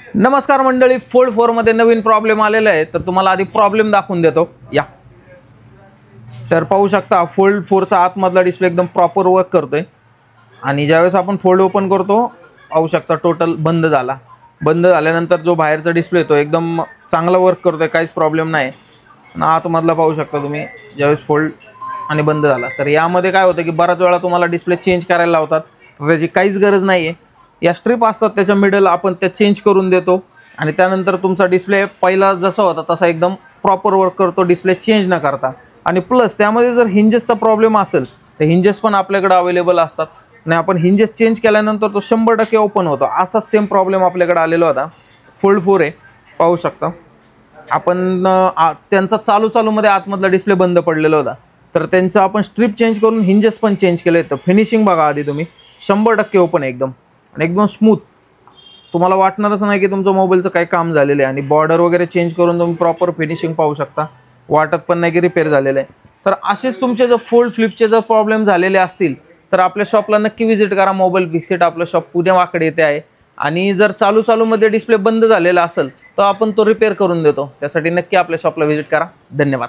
नमस्कार मंडळी, फोल्ड 4 मध्ये नवीन प्रॉब्लेम आलेला आहे, तर तुम्हाला आधी प्रॉब्लेम दाखवून देतो या। तर पाहू शकता फोल्ड 4 चा आतमधला डिस्प्ले एकदम प्रॉपर वर्क करतोय आणि ज्यावेळेस आपण फोल्ड ओपन करतो पाहू शकता टोटल बंद झाला। बंद झाल्यानंतर जो बाहेरचा डिस्प्ले तो एकदम चांगला वर्क करतोय, काहीच प्रॉब्लेम नाही। आणि आतमधला पाहू शकता तुम्ही ज्यावेळेस फोल्ड आणि बंद झाला तर यामध्ये काय होतं की बराच वेळा तुम्हाला डिस्प्ले चेंज करायला लावतात, तर त्याची काहीच गरज नाही आहे। या स्ट्रिप असतात त्याच्या मिडल आपण त्या चेंज करून देतो आणि त्यानंतर तुमचा डिस्प्ले पहिला जसा होता तसा एकदम प्रॉपर वर्क करतो, डिस्प्ले चेंज न करता। आणि प्लस त्यामध्ये जर हिंजेसचा प्रॉब्लेम असेल तर हिंजेस पण आपल्याकडे अवेलेबल असतात आणि आपण हिंजेस चेंज केल्यानंतर तो 100% ओपन होतो। असा सेम प्रॉब्लेम आपल्याकडे आलेला होता। फोल्ड 4 आहे पाहू शकता आपण, त्यांचा चालू मध्ये आतमधला डिस्प्ले बंद पडलेला होता, तर त्यांचा आपण स्ट्रिप चेंज करून हिंजेस पण चेंज केले। तर फिनिशिंग बघा आधी तुम्ही 100% ओपन आहे एकदम आणि एकदम स्मूथ, तुम्हाला वाटणारच नाही की तुमच्या मोबाईलचं काही काम झालेलं आहे। आणि बॉर्डर वगैरे चेंज करून तुम्ही प्रॉपर फिनिशिंग पाहू शकता, वाटत पण नाही की रिपेअर झालेलं आहे। तर असेच तुमचे जर फोल्ड फ्लिपचे जर प्रॉब्लेम झालेले असतील तर आपल्या शॉपला नक्की व्हिजिट करा। मोबाईल फिक्सेट आपलं शॉप पुणे वाकडे येथे आहे आणि जर चालूमध्ये डिस्प्ले बंद झालेला असेल तर आपण तो रिपेअर करून देतो। त्यासाठी नक्की आपल्या शॉपला व्हिजिट करा। धन्यवाद।